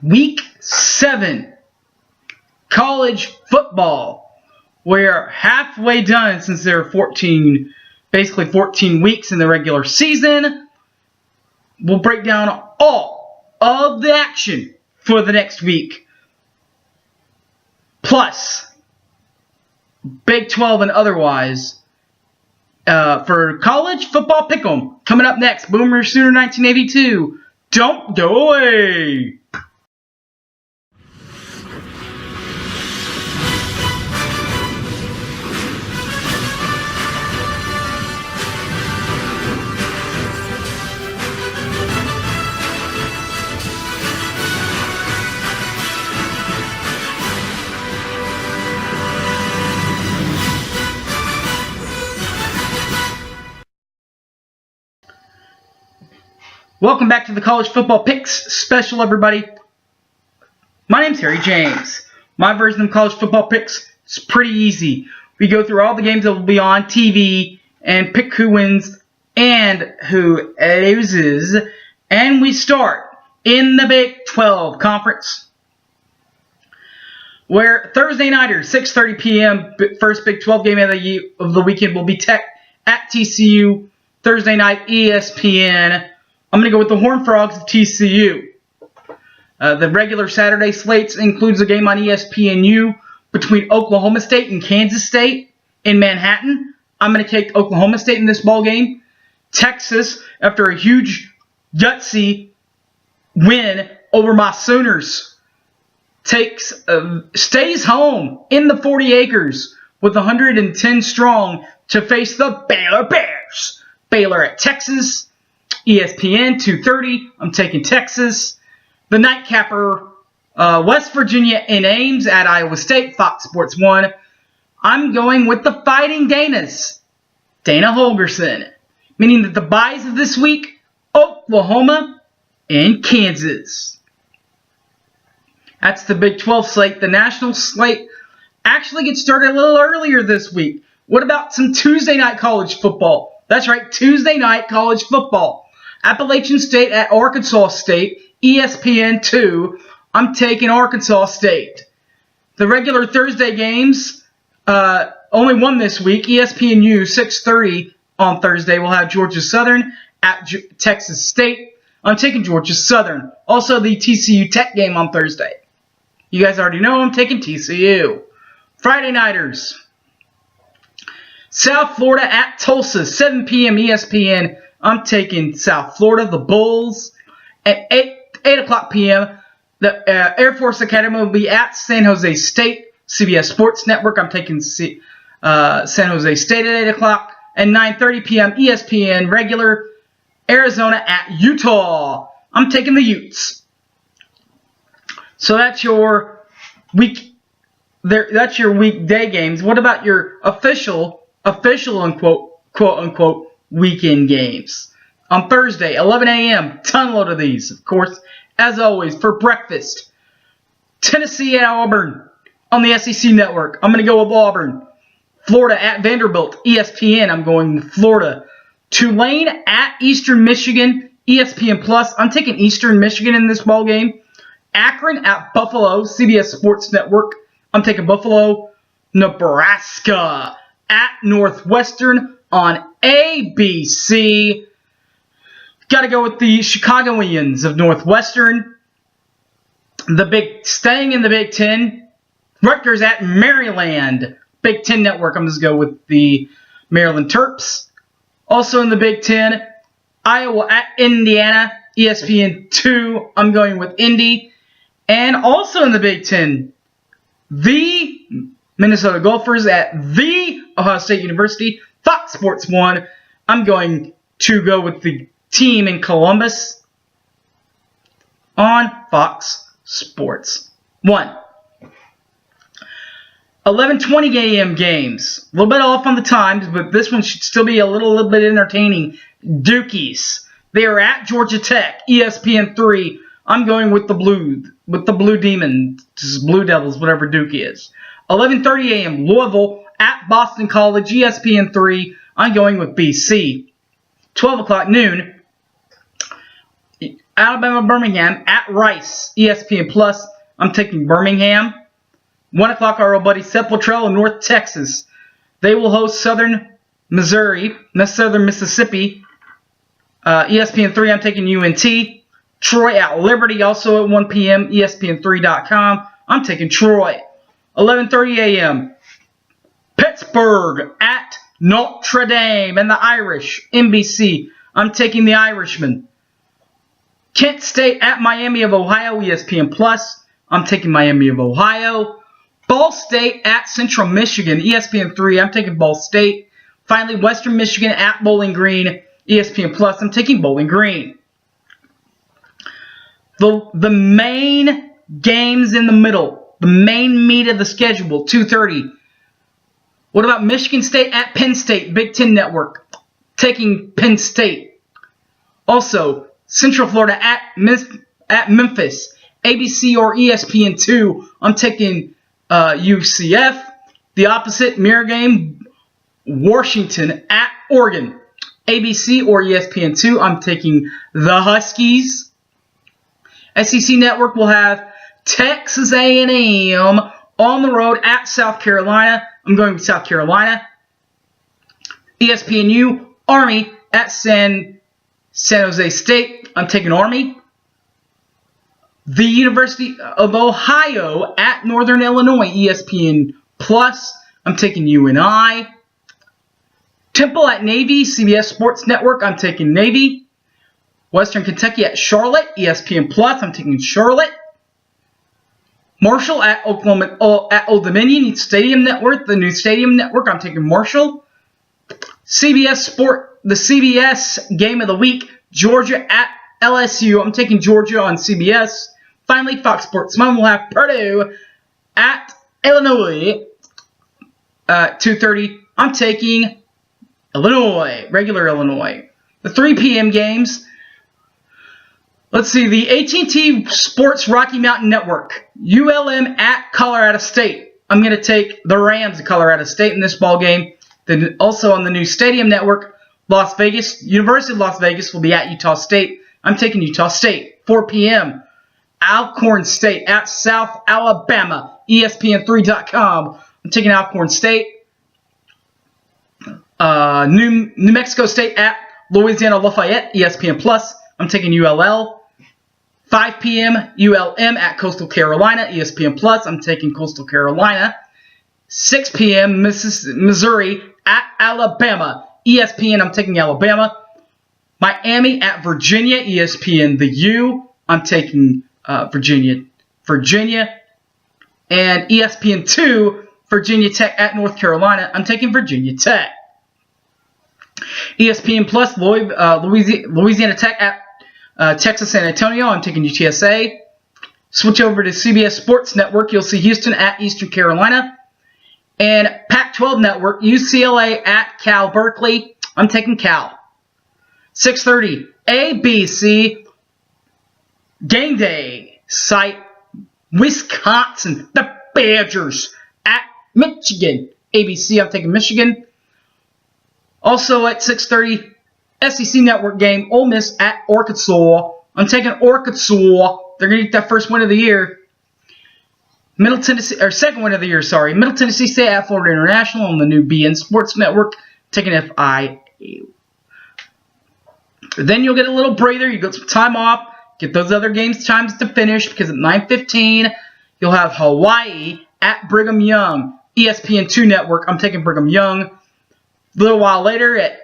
Week 7 college football. We're halfway done since there are basically 14 weeks in the regular season. We'll break down all of the action for the next week. Plus, Big 12 and otherwise for college football pick'em. Coming up next, Boomer Sooner 1982. Don't go away! Welcome back to the College Football Picks special, everybody. My name's Harry James. My version of College Football Picks is pretty easy. We go through all the games that will be on TV and pick who wins and who loses. And we start in the Big 12 Conference, where Thursday nighters, 6:30 p.m., first Big 12 game of the weekend will be Tech at TCU. Thursday night, ESPN. I'm going to go with the Horned Frogs of TCU. The regular Saturday slates includes a game on ESPNU between Oklahoma State and Kansas State in Manhattan. I'm going to take Oklahoma State in this ball game. Texas, after a huge gutsy win over my Sooners, stays home in the 40 acres with 110 strong to face the Baylor Bears. Baylor at Texas. ESPN 2:30. I'm taking Texas. The nightcapper, West Virginia in Ames at Iowa State. Fox Sports 1. I'm going with the Fighting Danas. Dana Holgerson. Meaning that the buys of this week, Oklahoma and Kansas. That's the Big 12 slate. The national slate actually gets started a little earlier this week. What about some Tuesday night college football? That's right, Tuesday night college football. Appalachian State at Arkansas State, ESPN 2. I'm taking Arkansas State. The regular Thursday games, only one this week. ESPNU, 6:30 on Thursday. We'll have Georgia Southern at Texas State. I'm taking Georgia Southern. Also, the TCU Tech game on Thursday. You guys already know I'm taking TCU. Friday nighters. South Florida at Tulsa, 7 p.m. ESPN. I'm taking South Florida, the Bulls. At 8 o'clock p.m., the Air Force Academy will be at San Jose State, CBS Sports Network. I'm taking San Jose State at 8 o'clock. At 9:30 p.m., ESPN regular, Arizona at Utah. I'm taking the Utes. So that's your that's your weekday games. What about your official unquote, quote unquote, weekend games? On Thursday, 11 a.m., ton-load of these, of course, as always, for breakfast. Tennessee at Auburn on the SEC Network. I'm going to go with Auburn. Florida at Vanderbilt, ESPN. I'm going with Florida. Tulane at Eastern Michigan, ESPN Plus. I'm taking Eastern Michigan in this ball game. Akron at Buffalo, CBS Sports Network. I'm taking Buffalo. Nebraska at Northwestern on ABC. Got to go with the Chicagoans of Northwestern. Staying in the Big Ten. Rutgers at Maryland. Big Ten Network. I'm just going to go with the Maryland Terps. Also in the Big Ten, Iowa at Indiana. ESPN 2. I'm going with Indy. And also in the Big Ten, the Minnesota Gophers at the Ohio State University. Fox Sports 1. I'm going to go with the team in Columbus on Fox Sports 1. 11:20 a.m. games. A little bit off on the times, but this one should still be a little bit entertaining. Dukies. They are at Georgia Tech. ESPN 3. I'm going with the Blue Demons, Blue Devils, whatever Duke is. 11:30 a.m. Louisville at Boston College. ESPN 3. I'm going with BC. 12 o'clock noon. Alabama Birmingham at Rice, ESPN Plus. I'm taking Birmingham. 1 o'clock, our old buddy Sepultrell in North Texas. They will host Southern Mississippi. ESPN 3, I'm taking UNT. Troy at Liberty, also at 1 p.m. ESPN3.com. I'm taking Troy. 11:30 a.m. Pittsburgh at Notre Dame and the Irish. NBC. I'm taking the Irishman. Kent State at Miami of Ohio. ESPN Plus. I'm taking Miami of Ohio. Ball State at Central Michigan. ESPN 3. I'm taking Ball State. Finally, Western Michigan at Bowling Green. ESPN Plus. I'm taking Bowling Green. The main games in the middle. The main meat of the schedule. 2:30. What about Michigan State at Penn State? Big Ten Network. Taking Penn State. Also, Central Florida at Memphis. ABC or ESPN2. I'm taking UCF. The opposite mirror game. Washington at Oregon. ABC or ESPN2. I'm taking the Huskies. SEC Network will have Texas A&M on the road at South Carolina. I'm going with South Carolina. ESPNU, Army at San Jose State. I'm taking Army. The University of Ohio at Northern Illinois. ESPN Plus. I'm taking UNI. Temple at Navy. CBS Sports Network. I'm taking Navy. Western Kentucky at Charlotte. ESPN Plus. I'm taking Charlotte. Marshall at Old Dominion Stadium Network. The new Stadium Network. I'm taking Marshall. The CBS Game of the Week. Georgia at LSU. I'm taking Georgia on CBS. Finally, Fox Sports 1 will have Purdue at Illinois. 2:30. I'm taking Illinois. Regular Illinois. The 3 p.m. games. Let's see. The AT&T Sports Rocky Mountain Network. ULM at Colorado State. I'm going to take the Rams of Colorado State in this ball game. Then also on the new Stadium Network, Las Vegas, University of Las Vegas will be at Utah State. I'm taking Utah State. 4 p.m. Alcorn State at South Alabama. ESPN3.com. I'm taking Alcorn State. New Mexico State at Louisiana Lafayette. ESPN Plus. I'm taking ULL. 5 p.m. ULM at Coastal Carolina. ESPN Plus. I'm taking Coastal Carolina. 6 p.m. Missouri at Alabama. ESPN. I'm taking Alabama. Miami at Virginia. ESPN the U. I'm taking Virginia. And ESPN2. Virginia Tech at North Carolina. I'm taking Virginia Tech. ESPN Plus. Louisiana Tech at Texas San Antonio. I'm taking UTSA. Switch over to CBS Sports Network. You'll see Houston at Eastern Carolina. And Pac-12 Network, UCLA at Cal Berkeley. I'm taking Cal. 6:30, ABC Game Day site, Wisconsin, the Badgers at Michigan. ABC, I'm taking Michigan. Also at 6:30, SEC Network game, Ole Miss at Arkansas. I'm taking Arkansas. They're going to get that first win of the year. Middle Tennessee, or second win of the year, sorry. Middle Tennessee State at Florida International on the new BN Sports Network. Taking FIU. Then you'll get a little breather. You get some time off. Get those other games times to finish because at 9:15 you'll have Hawaii at Brigham Young. ESPN2 Network. I'm taking Brigham Young. A little while later at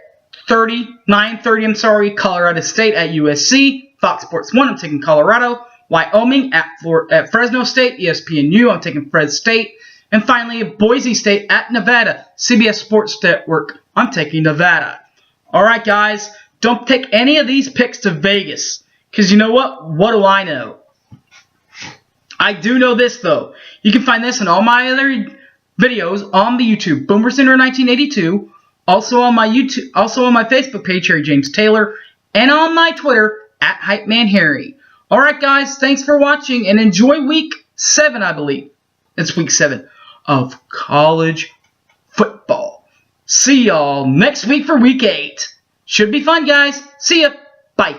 9:30, Colorado State at USC. Fox Sports 1, I'm taking Colorado. Wyoming at Fresno State. ESPNU, I'm taking Fresno State. And finally, Boise State at Nevada. CBS Sports Network, I'm taking Nevada. All right, guys, don't pick any of these picks to Vegas. Because you know what? What do I know? I do know this, though. You can find this and all my other videos on the YouTube. Boomer Center 1982. Also on my YouTube, also on my Facebook page, Harry James Taylor, and on my Twitter at HypeManHarry. All right, guys, thanks for watching and enjoy Week 7, I believe. It's Week 7 of college football. See y'all next week for Week 8. Should be fun, guys. See ya. Bye.